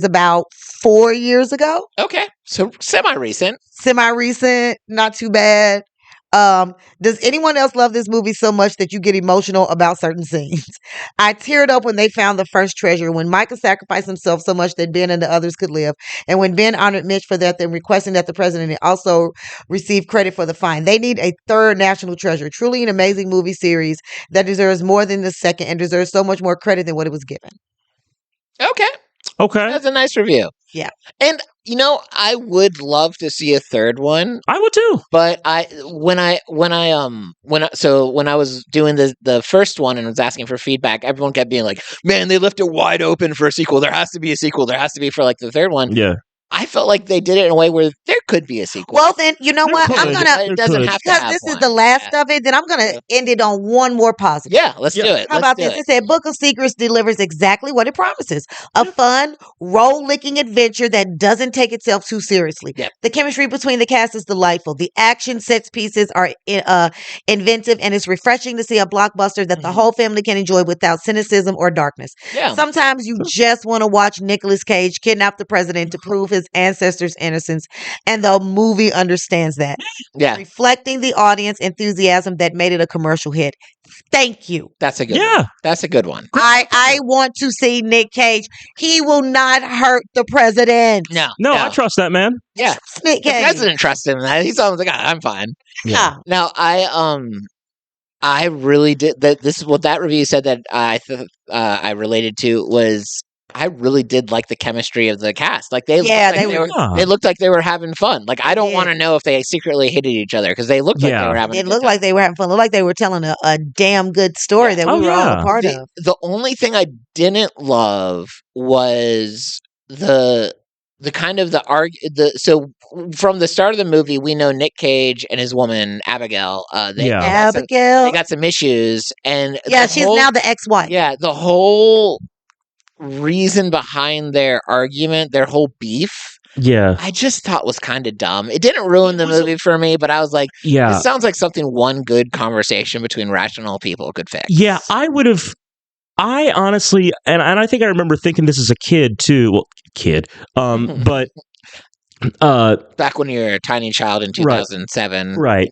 S2: about 4 years ago.
S3: Okay. So semi-recent.
S2: Semi-recent, not too bad. Does anyone else love this movie so much that you get emotional about certain scenes? I teared up when they found the first treasure, when Micah sacrificed himself so much that Ben and the others could live, and when Ben honored Mitch for that, then requesting that the president also receive credit for the find. They need a third national treasure. Truly an amazing movie series that deserves more than the second and deserves so much more credit than what it was given.
S3: Okay.
S4: Okay.
S3: That's a nice review.
S2: Yeah.
S3: And I would love to see a third one,
S4: I would too.
S3: but when I was doing the first one and was asking for feedback, everyone kept being like, "Man, they left it wide open for a sequel. There has to be a sequel. There has to be for like the third one."
S4: Yeah.
S3: I felt like they did it in a way where there could be a sequel.
S2: Well, then, you know
S4: There
S2: what?
S4: could.
S2: I'm
S3: But
S2: gonna
S3: it doesn't
S4: could.
S3: have to
S2: because
S3: have
S2: this is
S3: one.
S2: the last
S3: Yeah.
S2: of it, then I'm gonna end it on one more positive.
S3: Yeah, let's
S4: Yeah.
S3: do it.
S2: How
S3: Let's
S2: about
S3: do
S2: this?
S3: it.
S2: It said Book of Secrets delivers exactly what it promises. A fun, role-licking adventure that doesn't take itself too seriously.
S3: Yep.
S2: The chemistry between the cast is delightful. The action set pieces are inventive, and it's refreshing to see a blockbuster that the
S3: Mhm.
S2: whole family can enjoy without cynicism or darkness.
S3: Yeah.
S2: Sometimes you just want to watch Nicolas Cage kidnap the president to prove his ancestors' innocence, and the movie understands that.
S3: Yeah.
S2: Reflecting the audience enthusiasm that made it a commercial hit. Thank you.
S3: That's a good
S4: Yeah.
S3: one. That's a good one.
S2: I want to see Nick Cage. He will not hurt the president.
S3: No.
S4: No, I trust that man.
S3: Yeah.
S2: Trust Nick
S3: The
S2: Cage.
S3: president trusts him. He's always like, I'm fine.
S2: Yeah.
S3: Now, I really did that. This is what that review said that I related to was I really did like the chemistry of the cast. Like they,
S2: Yeah,
S3: looked like
S2: they were-
S4: Yeah.
S3: they looked like they were having fun. Like I don't
S2: did.
S3: want to know if they secretly hated each other because they looked like they
S4: Yeah.
S3: were having. a
S2: It
S3: good
S2: looked
S3: time.
S2: like they were having fun. It looked like they were telling a damn good story
S3: Yeah.
S2: that we
S4: Oh,
S2: were all
S4: yeah.
S2: a part of.
S3: The only thing I didn't love was the kind of so from the start of the movie we know Nick Cage and his woman Abigail they
S4: Yeah.
S3: got some,
S2: Abigail.
S3: they got some issues and
S2: Yeah,
S3: the
S2: she's
S3: whole-
S2: now the ex-wife.
S3: yeah the whole reason behind their argument, their whole beef,
S4: Yeah.
S3: I just thought was kind of dumb. It didn't ruin the
S4: It was-
S3: movie for me, but I was like,
S4: Yeah.
S3: this sounds like something one good conversation between rational people could fix.
S4: Yeah, I honestly, and I think I remember thinking this as a kid too. Well, but
S3: Back when you were a tiny child in 2007,
S4: right.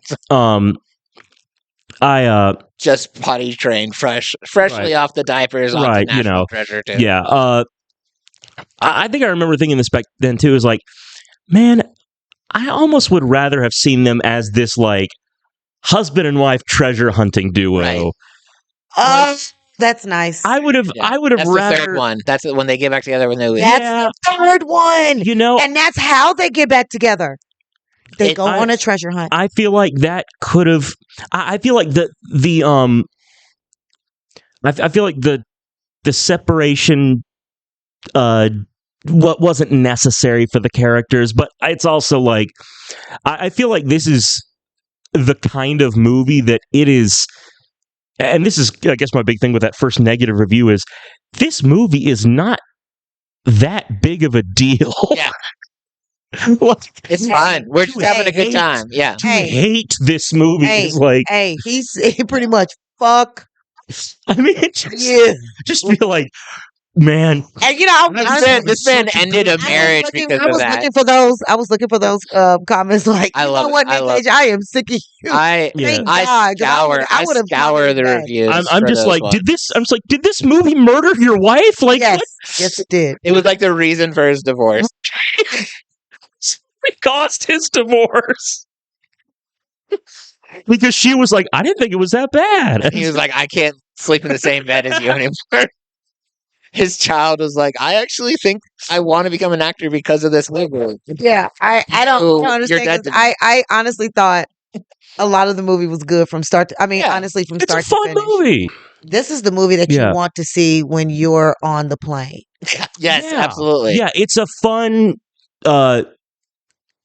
S4: I
S3: just potty trained, freshly
S4: Right.
S3: off the diapers, onto
S4: Right,
S3: National Treasure too.
S4: yeah. I think I remember thinking this back then too. Is like, man, I almost would rather have seen them as this like husband and wife treasure hunting duo.
S3: Right.
S2: Oh, that's nice.
S4: I would have.
S3: Yeah.
S4: I would have
S3: That's
S4: rather.
S3: the third one. That's when they get back together when they leave.
S2: That's
S4: Yeah.
S2: the third one.
S4: You know,
S2: And that's how they get back together. They go
S4: I-
S2: on a treasure hunt.
S4: I feel like that could have. I feel like I feel like the separation what wasn't necessary for the characters, but it's also like I feel like this is the kind of movie that it is, and this is I guess my big thing with that first negative review is this movie is not that big of a deal.
S3: Yeah.
S4: Like,
S3: It's fine. We're just having a good
S4: Hey.
S3: time. Yeah.
S4: to
S2: Hey.
S4: hate this movie
S2: Hey.
S4: is like,
S2: Hey, he pretty much fuck
S4: I mean, it just,
S2: you.
S4: just feel like, man,
S2: And you know,
S3: This man ended a marriage because
S2: I
S3: of
S2: was
S3: that.
S2: looking for those. I was looking for those comments. Like,
S3: I
S2: you
S3: love
S2: know
S3: it.
S2: what,
S3: I
S2: Nick
S3: love
S2: Cage, I am sick of you.
S3: I
S4: Yeah.
S2: Thank
S3: I
S2: God, 'cause I would've
S3: scour
S2: fucking
S3: the
S2: back.
S3: reviews.
S4: I'm
S3: for
S4: just
S3: those
S4: like,
S3: ones.
S4: did this movie murder your wife? Like,
S2: Yes, yes, it did.
S3: It was like the reason for his divorce.
S4: what caused his divorce? Because she was like, I didn't think it was that bad.
S3: He was like, I can't sleep in the same bed as you anymore. His child was like, I actually think I want to become an actor because of this movie.
S2: Yeah, I don't
S3: So, you're
S2: understand.
S3: dead
S2: 'Cause
S3: to-
S2: I honestly thought a lot of the movie was good from start to. I mean,
S3: Yeah.
S2: honestly, from
S4: It's
S2: start
S4: a fun
S2: to finish.
S4: movie.
S2: This is the movie that
S4: Yeah.
S2: you want to see when you're on the plane.
S3: Yes,
S4: Yeah.
S3: absolutely.
S4: Yeah, it's a fun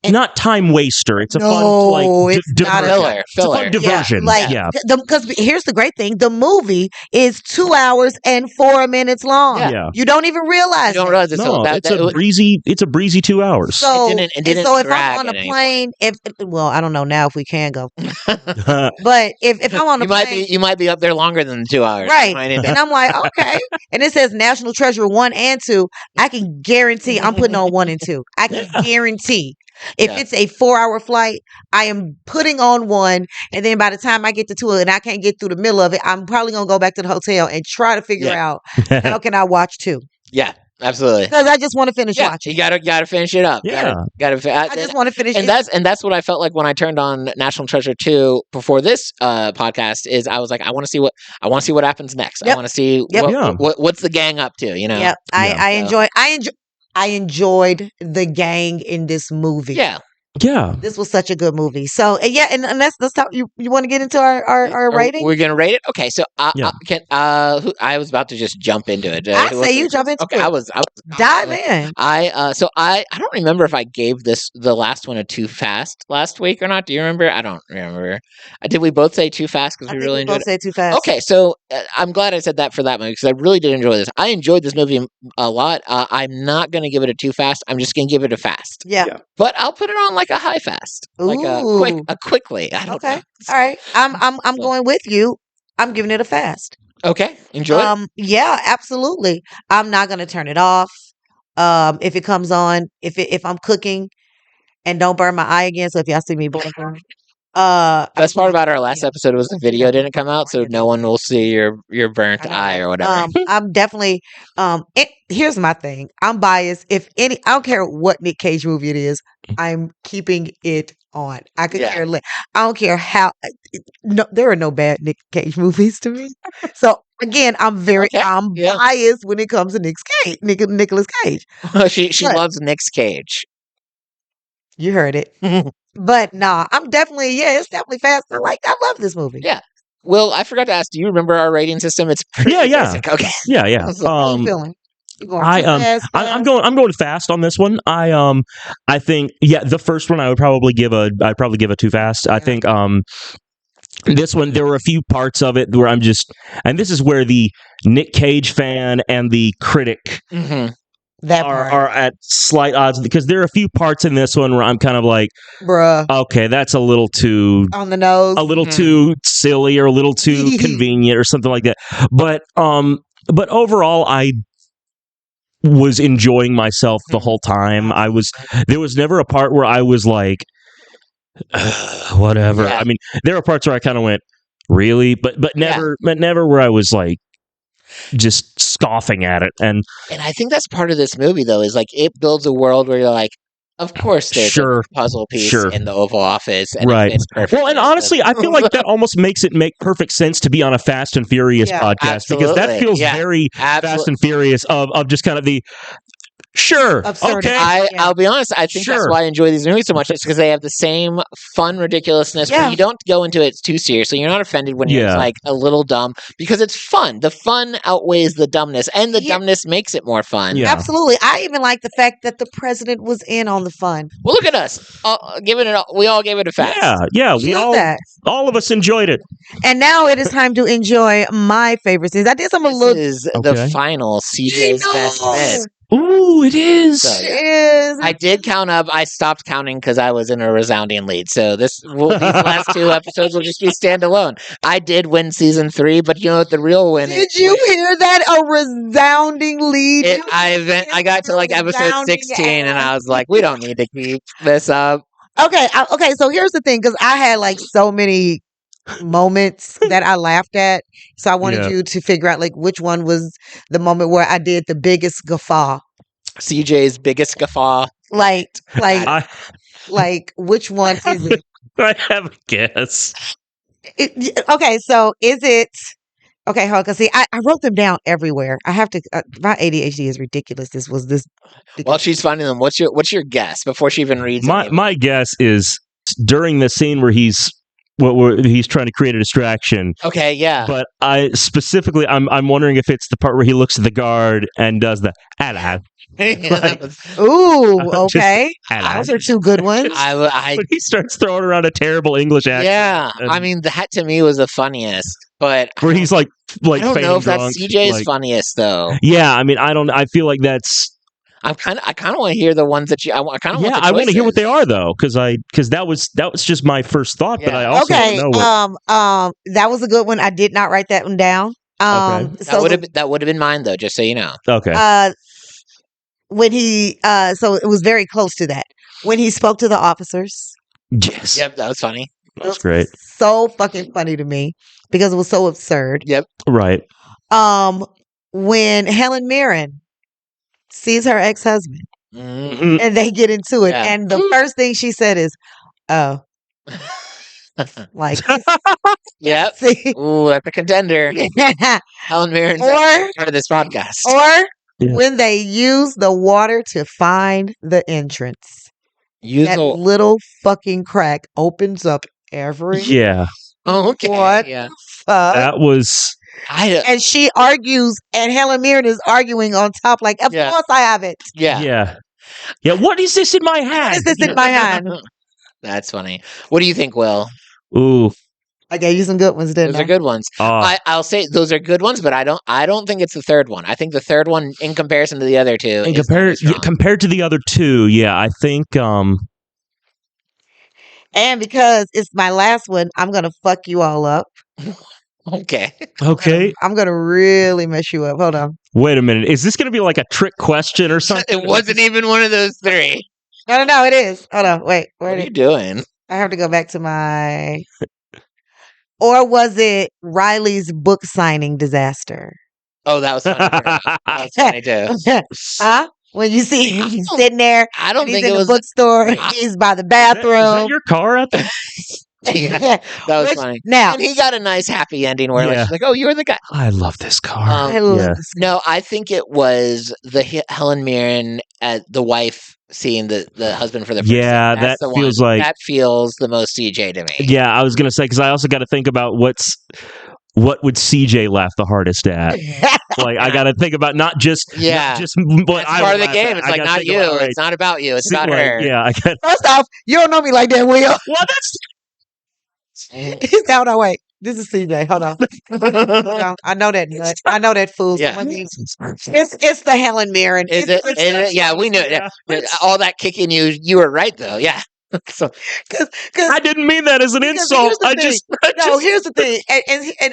S4: not time waster. It's a
S2: No,
S4: fun like
S2: it's not a
S3: filler.
S4: It's a fun diversion.
S2: Because here's the great thing: the movie is 2 hours and 4 minutes long.
S4: Yeah.
S2: You don't even realize.
S3: You don't realize it's
S4: No, it's a breezy 2 hours.
S2: So,
S3: It didn't
S2: so if
S3: drag
S2: I'm on a
S3: at any
S2: plane, well, I don't know now if we can go, but if I'm on a plane,
S3: you might be up there longer than 2 hours,
S2: right? And I'm like, okay, and it says National Treasure 1 and 2. I can guarantee I'm putting on 1 and 2. I can guarantee. If it's a 4-hour flight, I am putting on 1, and then by the time I get to 2 and I can't get through the middle of it, I'm probably gonna go back to the hotel and try to figure out how can I watch 2.
S3: Yeah, absolutely.
S2: Because I just want to finish watching.
S3: You gotta finish it up.
S4: Yeah,
S3: I
S2: just want to finish
S3: and
S2: it.
S3: That's what I felt like when I turned on National Treasure 2 before this podcast. Is I was like, I want to see what happens next.
S2: Yep.
S3: I want to see what's the gang up to. You know.
S2: Yep. I enjoyed the gang in this movie.
S3: Yeah.
S2: This was such a good movie. So and let's talk. You want to get into our rating?
S3: We're gonna rate it. Okay, so I was about to just jump into it.
S2: I say you jump into it.
S3: I was
S2: dive in.
S3: I don't remember if I gave the last one a too fast last week or not. Do you remember? I don't remember. Did we both say too fast because we really enjoyed it?
S2: Both say too fast.
S3: Okay, so I'm glad I said that for that movie because I really did enjoy this. I enjoyed this movie a lot. I'm not gonna give it a too fast. I'm just gonna give it a fast.
S2: Yeah.
S3: But I'll put it on like a high fast, like a quickly. I don't know.
S2: All right. I'm going with you. I'm giving it a fast.
S3: Okay, enjoy it.
S2: Yeah, absolutely. I'm not gonna turn it off. If it comes on, if I'm cooking, and don't burn my eye again. So if y'all see me blinking,
S3: best part about our last episode was the video didn't come out, so no one will see your burnt eye or whatever.
S2: I'm definitely. Here's my thing. I'm biased. I don't care what Nick Cage movie it is. I'm keeping it on. I could care less. I don't care how. No, there are no bad Nick Cage movies to me. So again, I'm biased when it comes to Nicolas Cage.
S3: She loves Nick's Cage.
S2: You heard it. But nah, I'm definitely, it's definitely fast. I love this movie.
S3: Yeah. Well, I forgot to ask, do you remember our rating system? It's pretty basic. Okay.
S4: Yeah.
S2: How you feeling? You going fast?
S4: I'm going fast on this one. I think the first one I'd probably give a too fast. I think this one there were a few parts of it where and this is where the Nick Cage fan and the critic are at slight odds because there are a few parts in this one where I'm kind of like, bruh, okay, that's a little too
S2: on the nose,
S4: a little too silly or a little too convenient or something like that. But overall, I was enjoying myself the whole time. There was never a part where I was like, whatever. Yeah. I mean, there are parts where I kind of went, really, but never where I was like just scoffing at it. And
S3: I think that's part of this movie though, is like it builds a world where you're like, of course there's a puzzle piece in the Oval Office and it fits perfectly.
S4: Well, and honestly, I feel like that almost makes it make perfect sense to be on a Fast and Furious podcast because that feels very Fast and Furious of just kind of the
S2: absurdity.
S3: Okay. I'll be honest. I think that's why I enjoy these movies so much. It's because they have the same fun ridiculousness. Where you don't go into it too seriously. You're not offended when you're like a little dumb because it's fun. The fun outweighs the dumbness, and the dumbness makes it more fun.
S2: Yeah. Absolutely. I even like the fact that the president was in on the fun.
S3: Well, look at us, giving it. We all gave it a fast.
S4: Yeah. We all of us enjoyed it.
S2: And now it is time to enjoy my favorite scenes. I did some
S3: This is the final CJ's best bit.
S4: Ooh, it is.
S3: So, I did count up. I stopped counting because I was in a resounding lead. So these last 2 episodes will just be standalone. I did win season 3, but you know what the real win is?
S2: Did you hear that? A resounding lead.
S3: I got to like episode 16, and I was like, we don't need to keep this up.
S2: Okay. So here's the thing, because I had like so many moments that I laughed at. So I wanted you to figure out like which one was the moment where I did the biggest guffaw.
S3: CJ's biggest guffaw.
S2: Like which one is it?
S4: I have a guess.
S2: Okay, so is it okay? Hold on, see, I wrote them down everywhere. I have to. My ADHD is ridiculous. This.
S3: While she's finding them, what's your guess before she even reads?
S4: My guess is during the scene where he's he's trying to create a distraction.
S3: Okay, yeah.
S4: But I'm wondering if it's the part where he looks at the guard and does the "hello."
S2: Ooh,
S4: Just
S2: okay.
S4: hello.
S2: Those are two good ones.
S4: But he starts throwing around a terrible English accent.
S3: Yeah,
S4: and
S3: I mean that to me was the funniest, but
S4: where he's like
S3: I don't know
S4: feigning
S3: if that's
S4: drunk,
S3: CJ's
S4: like-
S3: funniest though.
S4: Yeah, I mean, I feel like that's.
S3: I kind of want to hear the ones that you. I kind of
S4: Yeah,
S3: want.
S4: I want to hear what they are though, because that was just my first thought, but
S3: Yeah.
S4: I also
S2: Okay.
S4: don't know what.
S2: That was a good one. I did not write that one down.
S4: Okay.
S3: That would have been mine though, just so you know.
S4: Okay.
S2: When he so it was very close to that. When he spoke to the officers.
S4: Yes.
S3: Yep, that was funny.
S4: That's great.
S2: So fucking funny to me because it was so absurd.
S3: Yep.
S4: Right.
S2: When Helen Mirren sees her ex-husband
S3: Mm-hmm.
S2: and they get into it,
S3: Yeah.
S2: and the first thing she said is, "Oh, like
S3: Yep.
S2: see."
S3: Ooh, that's a contender. Helen Mirren's
S2: Or
S3: part of this podcast.
S4: Yeah.
S2: when they use the water to find the entrance.
S3: Use
S2: That
S3: the
S2: little fucking crack opens up every
S4: Yeah.
S3: okay.
S2: What?
S3: Yeah.
S2: fuck.
S4: That was.
S2: And she argues, and Helen Mirren is arguing on top, like, of
S3: Yeah.
S2: course I have it.
S3: Yeah.
S4: Yeah. What is this in my hand?
S2: What is this in my hand?
S3: That's funny. What do you think, Will?
S4: Ooh.
S2: I gave you some good ones, didn't
S3: Those
S2: I?
S3: are good ones. I'll say those are good ones, but I don't think it's the third one. I think the third one, in comparison to the other two,
S4: And
S3: is very strong.
S4: compared to the other two, yeah, I think.
S2: And because it's my last one, I'm going to fuck you all up.
S3: Okay.
S4: Okay.
S2: I'm going to really mess you up. Hold on.
S4: Wait a minute. Is this going to be like a trick question or something?
S3: It wasn't even one of those three.
S2: No, it is. Hold on. Wait.
S3: What are you doing?
S2: I have to go back to my. Or was it Riley's book signing disaster?
S3: Oh, that was funny. That was funny too.
S2: Huh? When you see him sitting there,
S3: I don't
S2: he's
S3: think
S2: in
S3: it
S2: the
S3: was.
S2: bookstore, he's by the
S4: Is that
S2: bathroom.
S4: your car out there?
S3: Yeah, that was
S2: Which-
S3: funny.
S2: Now,
S3: And he got a nice happy ending where like,
S4: Yeah.
S3: she's like, "Oh, you're the guy."
S4: I love this car.
S2: I love
S4: yeah.
S2: this.
S3: No, I think it was the Helen Mirren, the wife seeing the husband for the first
S4: Yeah,
S3: time. That's
S4: that
S3: the
S4: feels
S3: one.
S4: like-
S3: that feels the most CJ to me.
S4: Yeah, I was gonna say because I also got to think about what would CJ laugh the hardest at. Like I got to think about not just what
S3: That's
S4: I
S3: part
S4: would
S3: of the
S4: laugh
S3: game.
S4: at.
S3: It's
S4: I
S3: like
S4: gotta
S3: not
S4: think
S3: you.
S4: about, right,
S3: It's not about you. It's
S4: see,
S3: about
S4: like,
S3: her.
S4: Yeah, I got.
S2: First off, you don't know me like that, Will.
S4: Well, that's
S2: He's down. No, wait. This is CJ. Hold on. No, I know that nut. I know that fool.
S3: Yeah.
S2: It's the Helen Mirren.
S3: Is it? Is it? Yeah, we knew it. Yeah. All that kicking you were right though. Yeah. So
S2: Because
S4: I didn't mean that as an
S2: Because
S4: insult.
S2: here's the
S4: I
S2: thing.
S4: just
S2: no, here's the thing,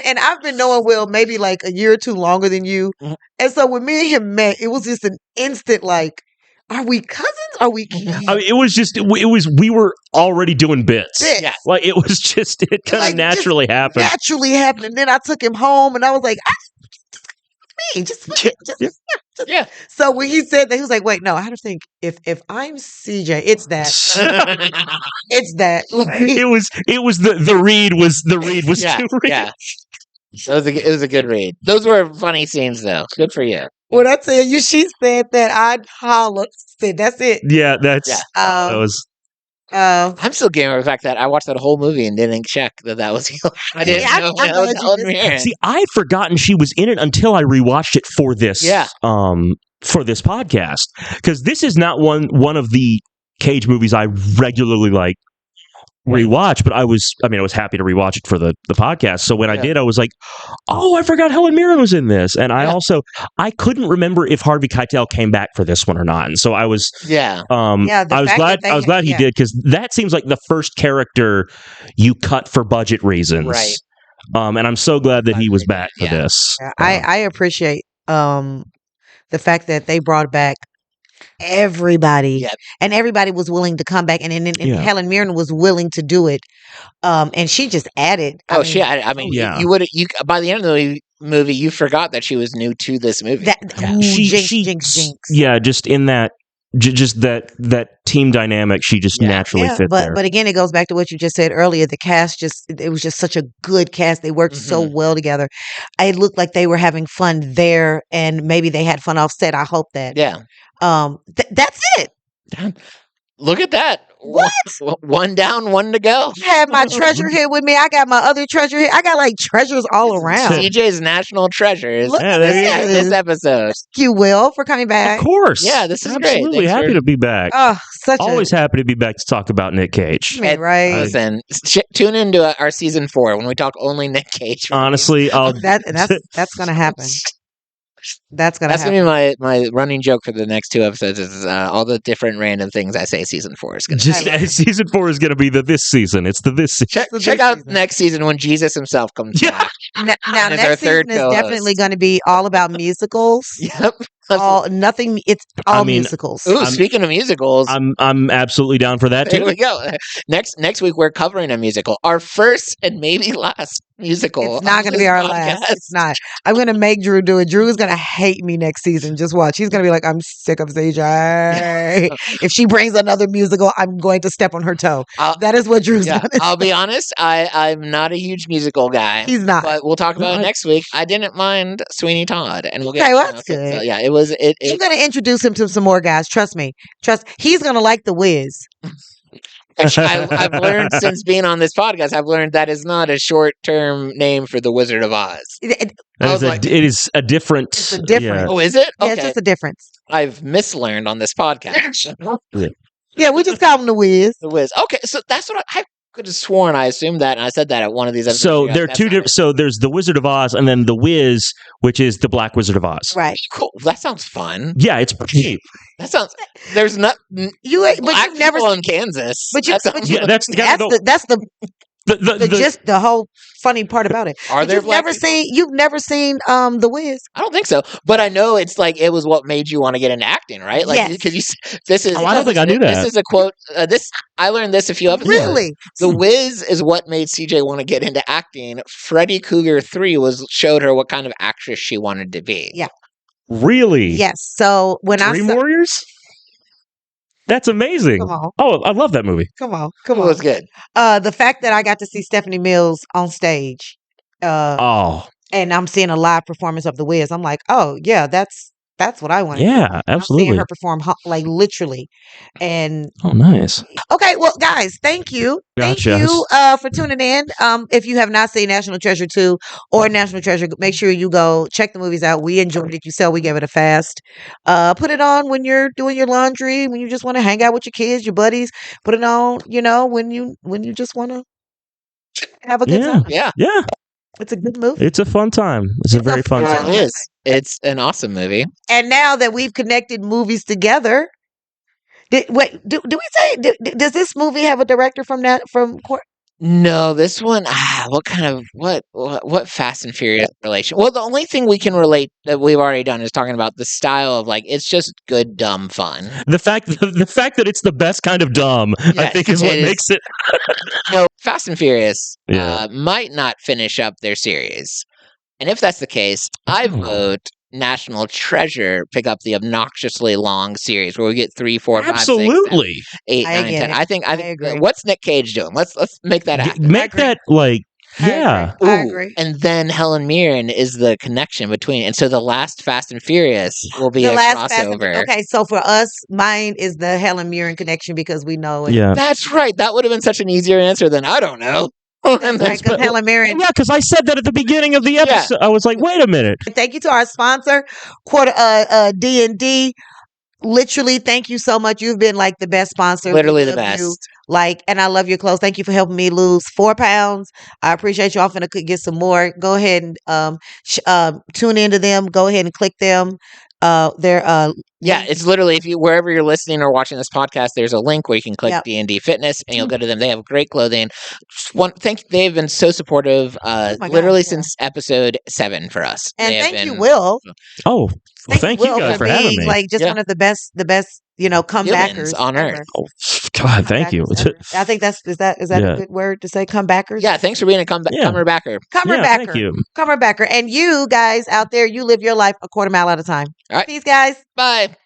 S2: and I've been knowing Will maybe like a year or two longer than you,
S3: Mhm.
S2: and so when me and him met, it was just an instant like, are we cousins? Are we kids?
S4: I mean, it was we were already doing bits.
S2: Bits.
S3: Yeah.
S4: Like it was just it kind
S2: Like,
S4: of naturally happened.
S2: Naturally happened, and then I took him home, and I was like, me, just
S3: yeah.
S2: So when he said that, he was like, wait, no, I had to think if I'm CJ, it's that, it's that. Like,
S4: it was the read was
S3: yeah.
S4: too read.
S3: Yeah. It was a good read. Those were funny scenes though. Good for you.
S2: when I tell you, she said that, I'd holler. Said that's it.
S4: Yeah, that's
S3: Yeah.
S4: that was
S3: I'm still game over the fact that I watched that whole movie and didn't check that was. I didn't
S2: Yeah,
S3: know
S2: I'm
S3: that was
S2: glad you
S3: Helen
S2: missed
S3: Mirren.
S4: See, I had forgotten she was in it until I rewatched it for this for this podcast. Because this is not one of the Cage movies I regularly like rewatch, but I was happy to rewatch it for the podcast. So when I did, I was like, oh, I forgot Helen Mirren was in this. And I couldn't remember if Harvey Keitel came back for this one or not. And so I was
S2: Yeah,
S4: I was glad he did, because that seems like the first character you cut for budget reasons.
S3: Right.
S4: And I'm so glad that he was back for this.
S2: Yeah, I appreciate the fact that they brought back everybody, and everybody was willing to come back, and Helen Mirren was willing to do it, and she just added.
S3: I mean, you would by the end of the movie, you forgot that she was new to this movie.
S2: Jinx.
S4: Yeah, just in that. Just that team dynamic, she just naturally fit there.
S2: But again, it goes back to what you just said earlier. The cast it was just such a good cast. They worked so well together. It looked like they were having fun there, and maybe they had fun off set. I hope that.
S3: Yeah.
S2: That's it.
S3: Look at that.
S2: What?
S3: One down, one to go.
S2: I had my treasure here with me. I got my other treasure here. I got like treasures all around.
S3: CJ's national treasures.
S2: Look
S4: Yeah,
S2: at
S4: there you
S2: this.
S3: This episode.
S2: Thank you, Will, for coming back.
S4: Of course.
S3: Yeah, this is great.
S4: Absolutely
S3: Thanks
S4: happy
S3: for-
S4: to be back.
S2: Oh, such
S4: Always happy to be back to talk about Nick Cage.
S2: I mean, right?
S3: Listen, tune into our season 4 when we talk only Nick Cage.
S4: Honestly,
S2: That's gonna happen. That's gonna
S3: That's
S2: happen.
S3: gonna be my running joke for the next 2 episodes. Is all the different random things I say. Season 4 is gonna.
S4: just season 4 is going to be this season. It's this season.
S3: Check out next season when Jesus himself comes back.
S2: Now
S3: And as our
S2: next
S3: third
S2: season is
S3: co-host.
S2: definitely going to be all about musicals.
S3: Yep.
S2: Nothing. It's all
S4: I mean,
S2: musicals.
S3: Ooh, speaking of musicals,
S4: I'm absolutely down for that
S3: there
S4: too.
S3: we go. Next week we're covering a musical, our first and maybe last musical.
S2: It's not going to be our last. It's not. I'm going to make Drew do it. Drew is going to hate me next season. Just watch. He's going to be like, I'm sick of CJ. If she brings another musical, I'm going to step on her toe. That is what Drew's going to say.
S3: I'll be honest. I'm not a huge musical guy.
S2: He's not.
S3: But we'll talk about it next week. I didn't mind Sweeney Todd, and we'll get.
S2: Okay, well, that's good.
S3: So, yeah, it was.
S2: I'm going to introduce him to some more guys. Trust me. He's going to like The Wiz.
S3: I've learned since being on this podcast, I've learned that is not a short-term name for the Wizard of Oz.
S4: It is a different.
S2: It's a different.
S4: Yeah.
S3: Oh, is it?
S2: Yeah,
S3: Okay.
S2: it's just a difference.
S3: I've mislearned on this podcast.
S2: Yeah, we just call him The Wiz.
S3: The Wiz. Okay, so that's what I could have sworn. I assumed that, and I said that at one of these episodes.
S4: So
S3: You guys-
S4: there are
S3: that's
S4: two
S3: not
S4: different.
S3: it.
S4: So there's the Wizard of Oz, and then the Wiz, which is the Black Wizard of Oz.
S2: Right.
S3: Cool. That sounds fun.
S4: Yeah, it's pretty.
S3: That sounds. There's not.
S2: But
S3: Black
S2: you've never
S3: people
S2: seen.
S3: in Kansas.
S2: But you.
S3: That
S2: But
S3: sounds-
S2: you
S4: Yeah, that's
S2: the the whole funny part about it.
S3: Are
S2: But
S3: there
S2: you've
S3: black
S2: never
S3: people?
S2: seen The Wiz.
S3: I don't think so, but I know it's like it was what made you want to get into acting, right? Like
S2: Yes.
S3: because this is.
S4: Oh, I don't think I knew that.
S3: This is a quote. This I learned this a few episodes. ago.
S2: Really?
S3: The Wiz is what made CJ want to get into acting. Freddy Cougar 3 showed her what kind of actress she wanted to be.
S2: Yeah.
S4: Really?
S2: Yes. So when
S4: Dream Warriors? That's amazing.
S2: Come on.
S4: Oh, I love that movie.
S2: Come on.
S3: It was good.
S2: The fact that I got to see Stephanie Mills on stage,
S4: Oh,
S2: and I'm seeing a live performance of The Wiz, I'm like, oh yeah, that's what I want.
S4: yeah,
S2: I'm
S4: absolutely.
S2: seeing her perform like literally. And
S4: Oh, nice.
S2: okay, well, guys, thank you. Thank
S4: Gotcha.
S2: you for tuning in. If you have not seen National Treasure 2 or National Treasure, make sure you go check the movies out. We enjoyed it. You said we gave it a fast. Put it on when you're doing your laundry, when you just want to hang out with your kids, your buddies. Put it on, when you just want to have a good
S4: Yeah.
S2: time.
S3: Yeah,
S4: Yeah,
S2: It's a good movie.
S4: it's a fun time. It's a very fun
S2: fun
S4: time.
S3: it is. It's an awesome movie.
S2: And now that we've connected movies together, do we say does this movie have a director from
S3: No, this one. What kind of what Fast and Furious relation? Well, the only thing we can relate that we've already done is talking about the style of like it's just good dumb fun.
S4: The fact that it's the best kind of dumb, I
S3: Yes,
S4: think, is what
S3: it is.
S4: makes it.
S3: No, Fast and Furious
S4: Yeah.
S3: might not finish up their series, and if that's the case, I vote National Treasure pick up the obnoxiously long series where we get 3, 4, 5, 6, 7,
S4: Absolutely.
S3: 8,
S2: I
S3: 9,
S2: get
S3: 10.
S2: it.
S3: I think
S2: I agree.
S3: what's Nick Cage doing? Let's make that happen.
S4: Make
S2: agree.
S4: that like. Yeah.
S2: I
S3: Ooh,
S2: agree.
S3: And then Helen Mirren is the connection between, and so the last Fast and Furious will be
S2: The
S3: a
S2: last Fast and-
S3: crossover.
S2: Okay, so for us, mine is the Helen Mirren connection because we know it.
S4: Yeah.
S3: That's right. That would have been such an easier answer than I don't know. And
S2: Right, 'cause Helen Mirren.
S4: Yeah, because I said that at the beginning of the episode. I was like, wait a minute.
S2: Thank you to our sponsor, D&D. Literally, thank you so much. You've been like the best sponsor. We
S3: Literally the
S2: love you.
S3: best.
S2: And I love your clothes. Thank you for helping me lose 4 pounds. I appreciate you. I'm finna get some more. Go ahead and tune into them. Go ahead and click them. They're
S3: Yeah, it's literally if you wherever you're listening or watching this podcast, there's a link where you can click
S2: Yep.
S3: D&D Fitness and you'll go to them. They have great clothing. They've been so supportive.
S2: my God,
S3: Literally
S2: yeah.
S3: since episode 7 for us.
S2: and
S3: They have
S2: thank you,
S3: been
S2: Will.
S4: Oh, well, thank you
S2: Will,
S4: guys for
S2: being
S4: having me.
S2: like just
S3: Yeah.
S2: one of the best, comebackers
S3: on
S2: ever.
S3: earth.
S4: Oh, God, thank you.
S2: Comebackers ever. I think is that
S4: Yeah.
S2: a good word to say? Comebackers.
S3: Yeah, thanks for being a
S4: Yeah.
S3: comer backer.
S2: Comebacker.
S4: Yeah, thank you.
S2: Comebacker. And you guys out there, you live your life a quarter mile at a time.
S3: All right.
S2: Peace, guys.
S3: Bye.